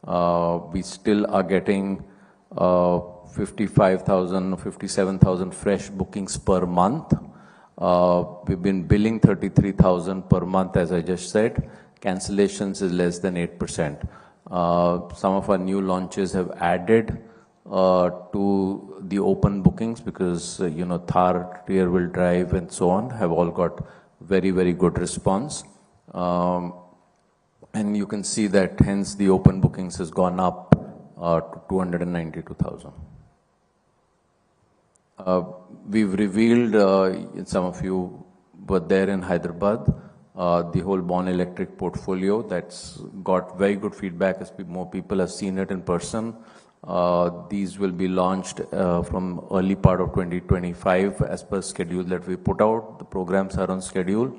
We still are getting 55,000, 57,000 fresh bookings per month. We've been billing 33,000 per month, as I just said. Cancellations is less than 8%. Some of our new launches have added to the open bookings because, Thar, rear-wheel drive and so on have all got very, very good response. And you can see that hence the open bookings has gone up to 292,000. We've revealed, some of you were there in Hyderabad, the whole Born Electric portfolio that's got very good feedback as more people have seen it in person. These will be launched from early part of 2025 as per schedule that we put out. The programs are on schedule.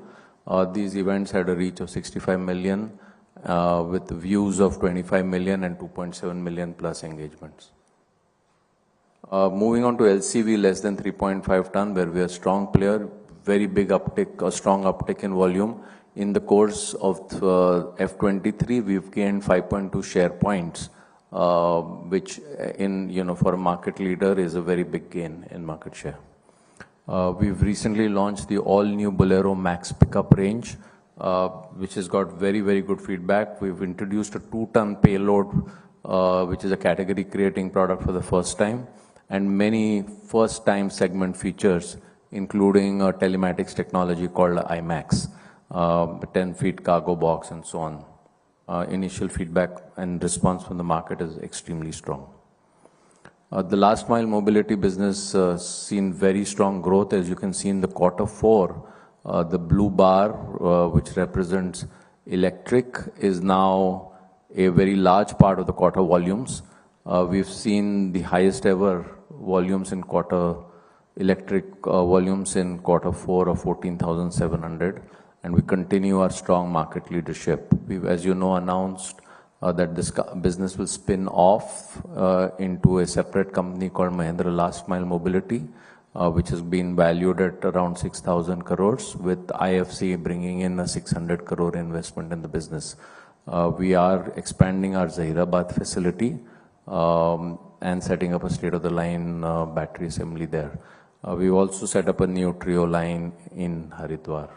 These events had a reach of 65 million with views of 25 million and 2.7 million plus engagements. Moving on to LCV less than 3.5 ton, where we are a strong player, very big uptick, a strong uptick in volume. In the course of F23, we've gained 5.2 share points, which for a market leader is a very big gain in market share. We've recently launched the all-new Bolero Max pickup range, which has got very, very good feedback. We've introduced a 2-ton payload, which is a category-creating product for the first time, and many first-time segment features, including a telematics technology called IMAX, 10 feet cargo box and so on. Initial feedback and response from the market is extremely strong. The last mile mobility business seen very strong growth. As you can see in the Q4, the blue bar, which represents electric, is now a very large part of the quarter volumes. We've seen the highest ever volumes in electric volumes in Q4 of 14,700, and we continue our strong market leadership. We've, as you know, announced that this business will spin off into a separate company called Mahindra Last Mile Mobility, which has been valued at around 6,000 crores, with IFC bringing in a 600 crore investment in the business. We are expanding our Zahirabad facility and setting up a state-of-the-line battery assembly there. We've also set up a new trio line in Haridwar.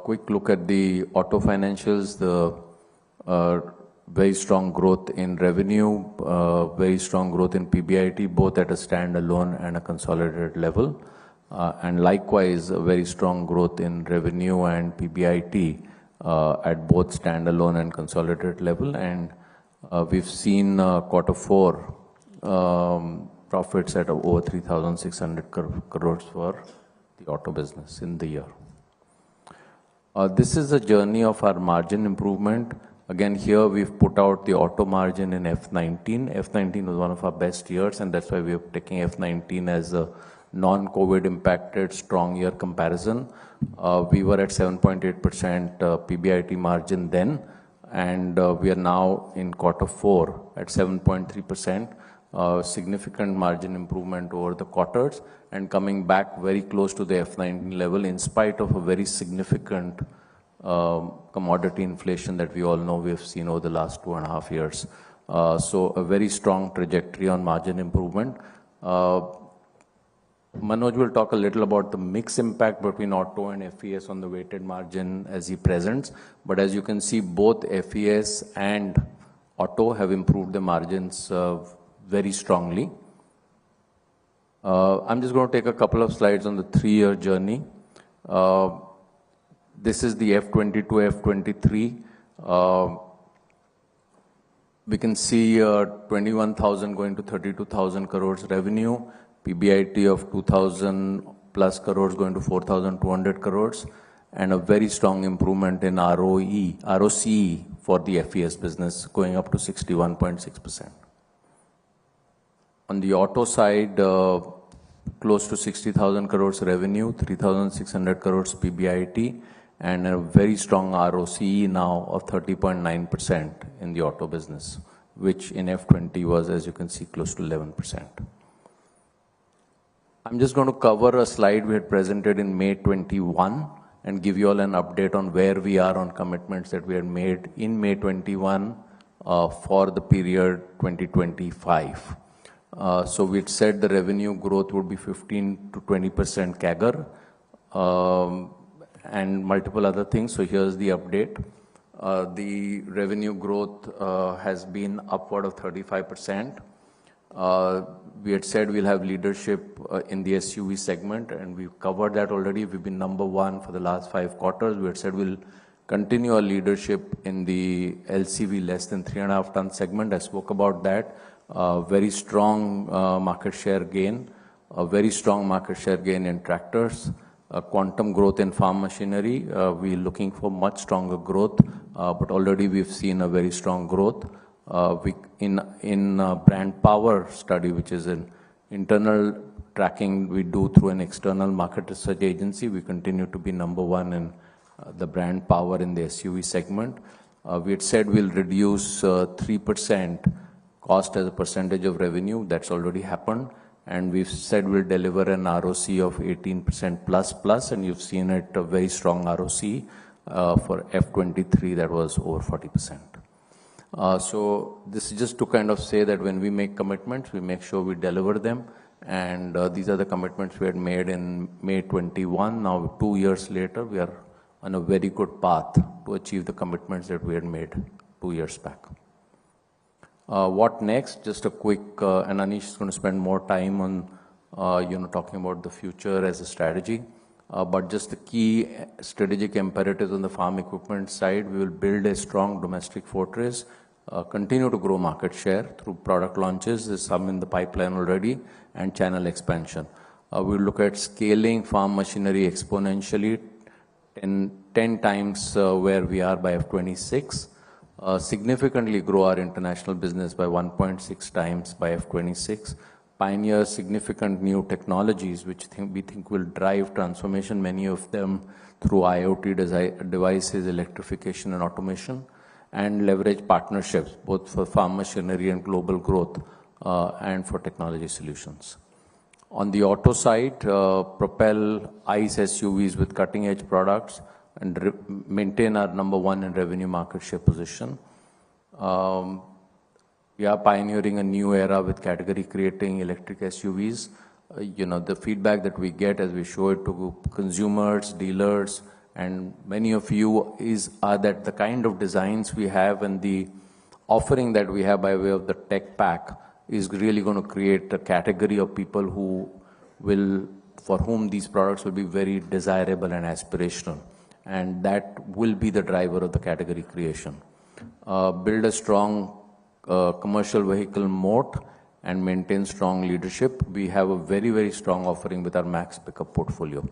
Quick look at the auto financials, the very strong growth in revenue, very strong growth in PBIT, both at a standalone and a consolidated level. And likewise, a very strong growth in revenue and PBIT at both standalone and consolidated level. And we've seen Q4 profits at over 3,600 crores for the auto business in the year. This is a journey of our margin improvement. Again, here we've put out the auto margin in F19. F19 was one of our best years, and that's why we are taking F19 as a non-COVID impacted strong year comparison. We were at 7.8% PBIT margin then, and we are now in Q4 at 7.3%. Significant margin improvement over the quarters and coming back very close to the F19 level in spite of a very significant commodity inflation that we all know we have seen over the last 2.5 years. So a very strong trajectory on margin improvement. Manoj will talk a little about the mix impact between auto and FES on the weighted margin as he presents. But as you can see, both FES and auto have improved the margins very strongly. I'm just going to take a couple of slides on the 3-year journey. This is the F22, F23. We can see 21,000 going to 32,000 crores revenue, PBIT of 2,000 plus crores going to 4,200 crores, and a very strong improvement in ROCE for the FES business going up to 61.6%. On the auto side, close to 60,000 crores revenue, 3,600 crores PBIT, and a very strong ROCE now of 30.9% in the auto business, which in F20 was, as you can see, close to 11%. I'm just going to cover a slide we had presented in May 21, and give you all an update on where we are on commitments that we had made in May 21 for the period 2025. So we'd said the revenue growth would be 15 to 20% CAGR and multiple other things. So here's the update. The revenue growth has been upward of 35%. We had said we'll have leadership in the SUV segment, and we've covered that already. We've been number one for the last 5 quarters. We had said we'll continue our leadership in the LCV less than 3.5 ton segment. I spoke about that. Very strong market share gain, a very strong market share gain in tractors, quantum growth in farm machinery. We're looking for much stronger growth, but already we've seen a very strong growth. In brand power study, which is an internal tracking we do through an external market research agency, we continue to be number one in the brand power in the SUV segment. We had said we'll reduce 3% cost as a percentage of revenue. That's already happened. And we've said we'll deliver an ROC of 18% plus, and you've seen it, a very strong ROC for F23 that was over 40%. So this is just to kind of say that when we make commitments, we make sure we deliver them. And these are the commitments we had made in May 21. Now, 2 years later, we are on a very good path to achieve the commitments that we had made 2 years back. What next? Just a quick, and Anish is going to spend more time on, talking about the future as a strategy. But just the key strategic imperatives on the farm equipment side, we will build a strong domestic fortress, continue to grow market share through product launches, there's some in the pipeline already, and channel expansion. We'll look at scaling farm machinery exponentially, 10 times where we are by F26, significantly grow our international business by 1.6 times by F26, pioneer significant new technologies which we think will drive transformation, many of them through IoT devices, electrification and automation, and leverage partnerships both for farm machinery and global growth and for technology solutions. On the auto side, propel ICE SUVs with cutting edge products and maintain our number one in revenue market share position. We are pioneering a new era with category creating electric SUVs. The feedback that we get as we show it to consumers, dealers, and many of you are that the kind of designs we have and the offering that we have by way of the tech pack is really going to create a category of people for whom these products will be very desirable and aspirational. And that will be the driver of the category creation. Build a strong commercial vehicle moat and maintain strong leadership. We have a very, very strong offering with our Max pickup portfolio.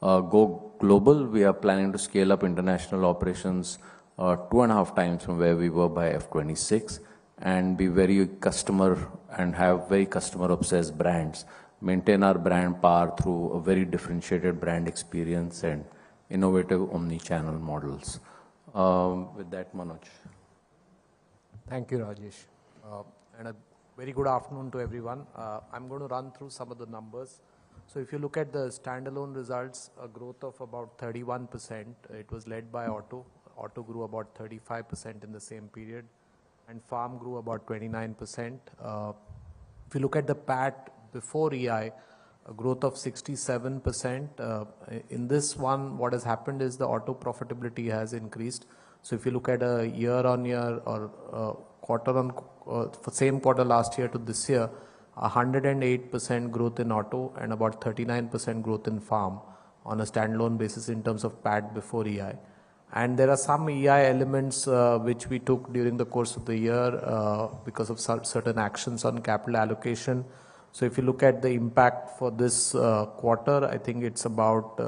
Go global. We are planning to scale up international operations 2.5 times from where we were by F26 and be very customer and have very customer obsessed brands. Maintain our brand power through a very differentiated brand experience and innovative omni-channel models. With that, Manoj. Thank you, Rajesh. And a very good afternoon to everyone. I'm going to run through some of the numbers. So if you look at the standalone results, a growth of about 31%. It was led by auto. Auto grew about 35% in the same period, and farm grew about 29%. If you look at the PAT before EI, a growth of 67%. In this one, what has happened is the auto profitability has increased. So if you look at a year-on-year or for same quarter last year to this year, 108% growth in auto and about 39% growth in farm on a standalone basis in terms of PAT before EI. And there are some EI elements which we took during the course of the year because of certain actions on capital allocation. So if you look at the impact for this quarter, I think it's about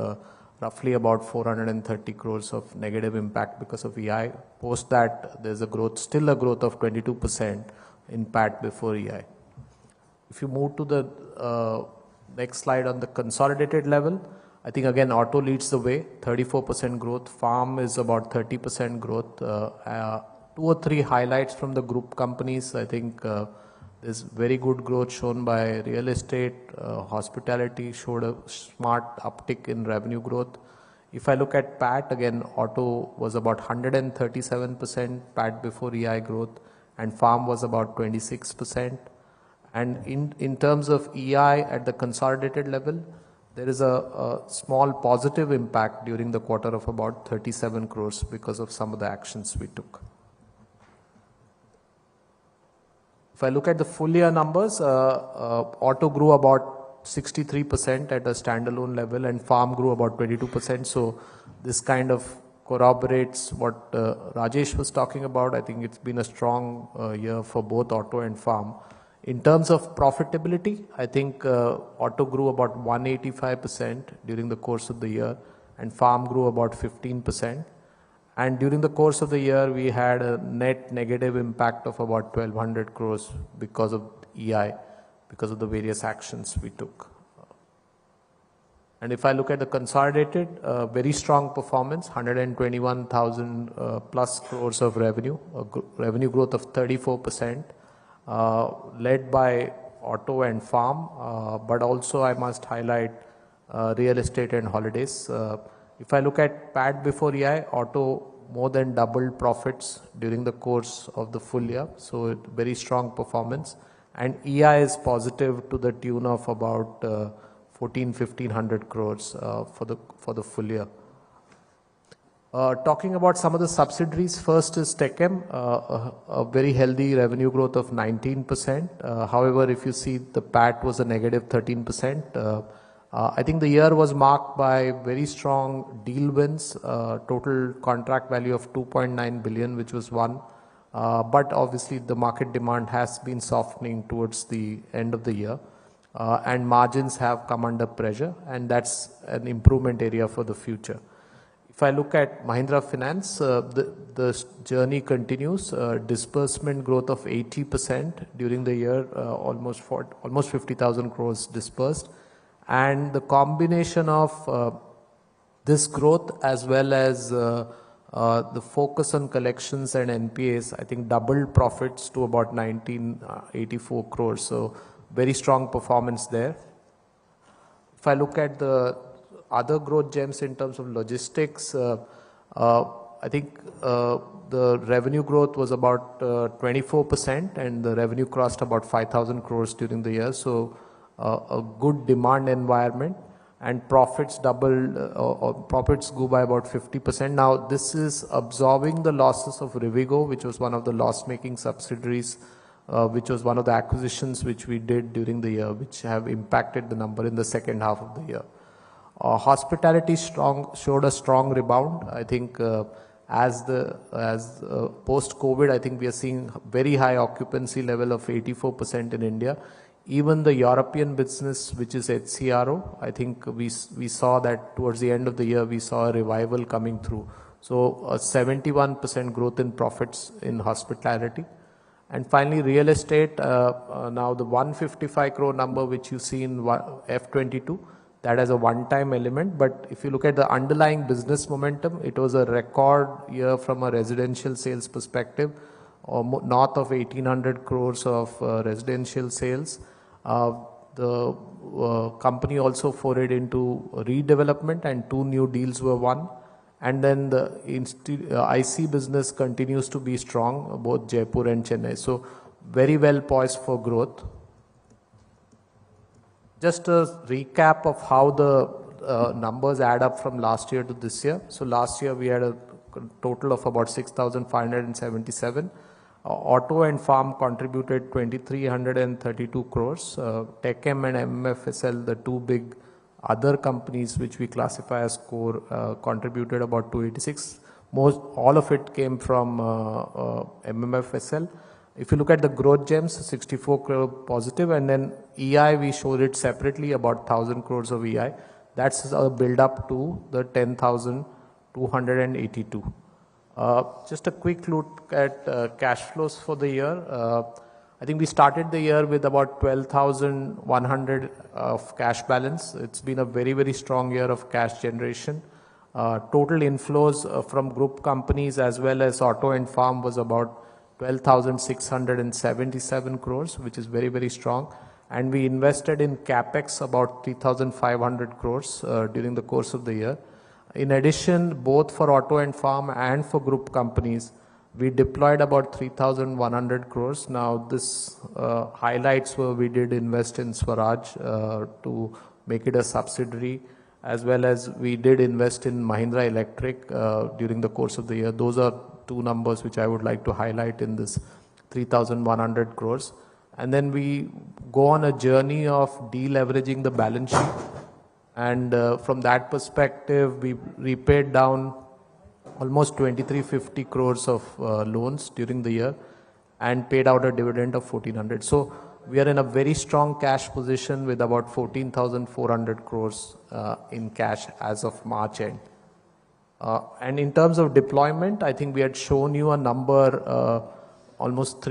roughly about 430 crores of negative impact because of EI. Post that, there's still a growth of 22% in PAT before EI. If you move to the next slide on the consolidated level, I think again auto leads the way, 34% growth. Farm is about 30% growth. 2 or 3 highlights from the group companies. I think there's very good growth shown by real estate. Hospitality showed a smart uptick in revenue growth. If I look at PAT, again, auto was about 137% PAT before EI growth, and farm was about 26%. And in terms of EI at the consolidated level, there is a small positive impact during the quarter of about 37 crores because of some of the actions we took. If I look at the full year numbers, auto grew about 63% at a standalone level and farm grew about 22%. So this kind of corroborates what Rajesh was talking about. I think it's been a strong year for both auto and farm. In terms of profitability, I think auto grew about 185% during the course of the year and farm grew about 15%. And during the course of the year, we had a net negative impact of about 1200 crores because of EI, because of the various actions we took. And if I look at the consolidated, very strong performance, 121,000 plus crores of revenue, revenue growth of 34%, led by auto and farm, but also I must highlight real estate and holidays. If I look at PAT before EI, auto more than doubled profits during the course of the full year. So very strong performance. And EI is positive to the tune of about 1,500 crores for the full year. Talking about some of the subsidiaries, first is TechM, a very healthy revenue growth of 19%. However, if you see the PAT was a negative 13%. I think the year was marked by very strong deal wins, total contract value of 2.9 billion, which was won. But obviously the market demand has been softening towards the end of the year. And margins have come under pressure, and that's an improvement area for the future. If I look at Mahindra Finance, the journey continues. Disbursement growth of 80% during the year, almost 50,000 crores disbursed. And the combination of this growth as well as the focus on collections and NPAs, I think doubled profits to about 1984 crores. So very strong performance there. If I look at the other growth gems in terms of logistics, I think the revenue growth was about 24% and the revenue crossed about 5,000 crores during the year. So a good demand environment, and profits doubled, profits grew by about 50%. Now this is absorbing the losses of Rivigo, which was one of the loss-making subsidiaries, which was one of the acquisitions which we did during the year, which have impacted the number in the second half of the year. Hospitality showed a strong rebound. I think as post-COVID, I think we are seeing very high occupancy level of 84% in India. Even the European business, which is HCRO, I think we saw that towards the end of the year, we saw a revival coming through. So a 71% growth in profits in hospitality. And finally, real estate, now the 155 crore number which you see in F22, that has a one-time element. But if you look at the underlying business momentum, it was a record year from a residential sales perspective, north of 1,800 crores of residential sales. The company also forayed into redevelopment and 2 new deals were won. And then the IC business continues to be strong, both Jaipur and Chennai. So very well poised for growth. Just a recap of how the numbers add up from last year to this year. So last year we had a total of about 6,577. Auto and farm contributed 2,332 crores. TechM and MMFSL, the 2 big other companies which we classify as core, contributed about 286. All of it came from MMFSL. If you look at the growth gems, 64 crore positive, and then EI, we showed it separately, about 1,000 crores of EI. That's a build up to the 10,282. Just a quick look at cash flows for the year. I think we started the year with about 12,100 of cash balance. It's been a very, very strong year of cash generation. Total inflows from group companies as well as auto and farm was about 12,677 crores, which is very, very strong. And we invested in CapEx about 3,500 crores during the course of the year. In addition, both for auto and farm and for group companies, we deployed about 3,100 crores. Now, this highlights where we did invest in Swaraj to make it a subsidiary, as well as we did invest in Mahindra Electric during the course of the year. Those are two numbers which I would like to highlight in this 3,100 crores. And then we go on a journey of deleveraging the balance sheet. And from that perspective, we repaid down almost 2,350 crores of loans during the year and paid out a dividend of 1,400. So we are in a very strong cash position with about 14,400 crores in cash as of March end. And in terms of deployment, I think we had shown you a number almost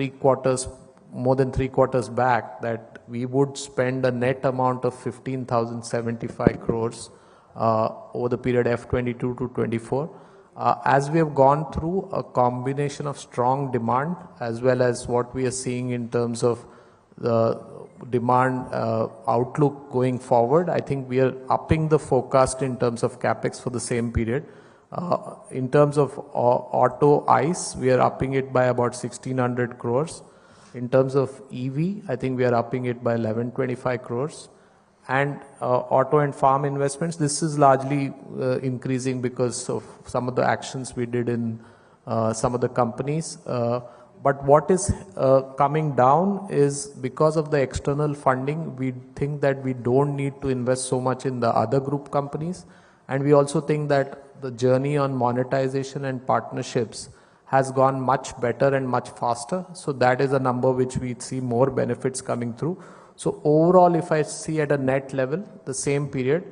more than 3 quarters back, that we would spend a net amount of 15,075 crores over the period F22 to 24. As we have gone through a combination of strong demand as well as what we are seeing in terms of the demand outlook going forward, I think we are upping the forecast in terms of capex for the same period. In terms of auto ICE, we are upping it by about 1,600 crores. In terms of EV, I think we are upping it by 1125 crores. And auto and farm investments, this is largely increasing because of some of the actions we did in some of the companies. But what is coming down is because of the external funding, we think that we don't need to invest so much in the other group companies. And we also think that the journey on monetization and partnerships has gone much better and much faster. So that is a number which we see more benefits coming through. So overall, if I see at a net level, the same period,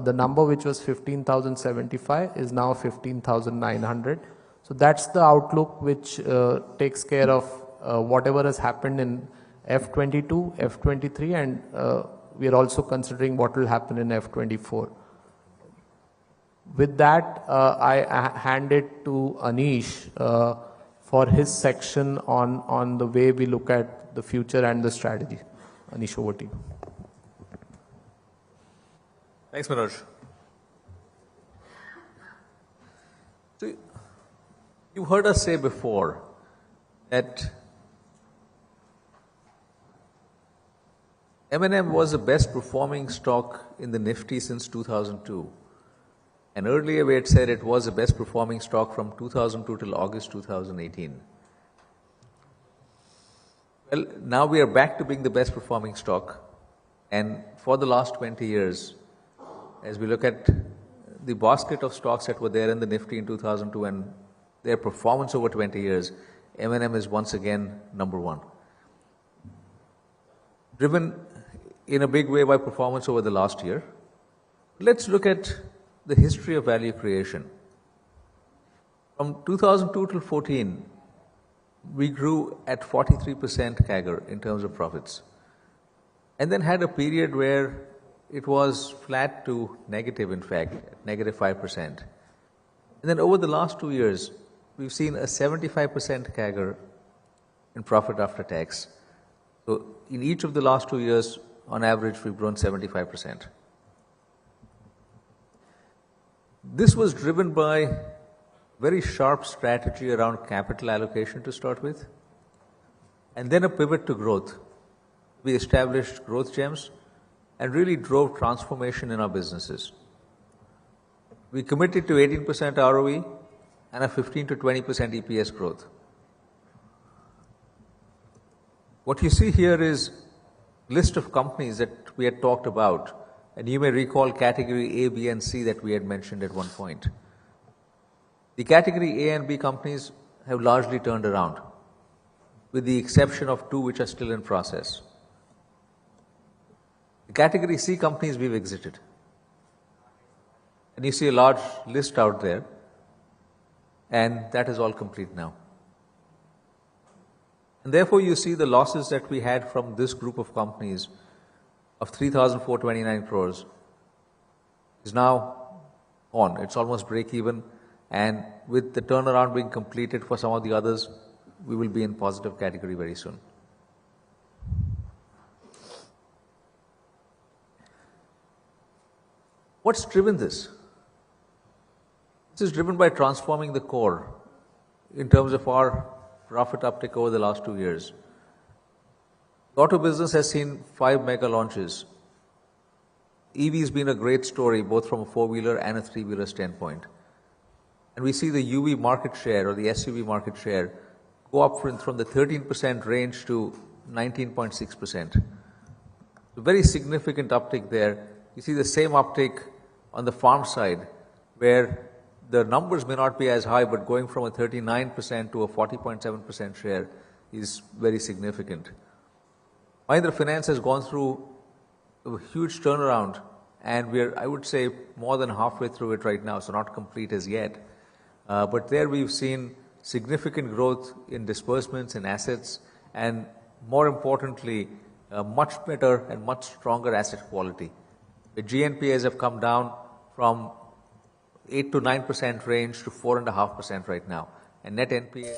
the number which was 15,075 is now 15,900. So that's the outlook which takes care of whatever has happened in F22, F23, and we are also considering what will happen in F24. With that, I hand it to Anish for his section on the way we look at the future and the strategy. Anish, over to you. Thanks, Manoj. So, you heard us say before that M&M was the best performing stock in the Nifty since 2002. And earlier we had said it was the best performing stock from 2002 till August 2018. Well, now we are back to being the best performing stock. And for the last 20 years, as we look at the basket of stocks that were there in the Nifty in 2002 and their performance over 20 years, M&M is once again number one. Driven in a big way by performance over the last year. Let's look at the history of value creation. From 2002 till 14, we grew at 43% CAGR in terms of profits. And then had a period where it was flat to negative, in fact, negative 5%. And then over the last 2 years, we've seen a 75% CAGR in profit after tax. So in each of the last 2 years, on average, we've grown 75%. This was driven by very sharp strategy around capital allocation to start with, and then a pivot to growth. We established growth gems and really drove transformation in our businesses. We committed to 18% ROE and a 15 to 20% EPS growth. What you see here is a list of companies that we had talked about. And you may recall category A, B, and C that we had mentioned at one point. The category A and B companies have largely turned around, with the exception of 2 which are still in process. The category C companies we've exited. And you see a large list out there, and that is all complete now. And therefore you see the losses that we had from this group of companies of 3,429 crores is now on. It's almost break even, and with the turnaround being completed for some of the others, we will be in positive category very soon. What's driven this? This is driven by transforming the core in terms of our profit uptick over the last 2 years. The auto business has seen 5 mega launches. EV has been a great story, both from a four-wheeler and a three-wheeler standpoint. And we see the UV market share or the SUV market share go up from the 13% range to 19.6%. A very significant uptick there. You see the same uptick on the farm side, where the numbers may not be as high, but going from a 39% to a 40.7% share is very significant. Mahindra Finance has gone through a huge turnaround, and we're, I would say, more than halfway through it right now, so not complete as yet. But there we've seen significant growth in disbursements and assets, and more importantly, much better and much stronger asset quality. The GNPAs have come down from 8 to 9% range to 4.5% right now, and net NPA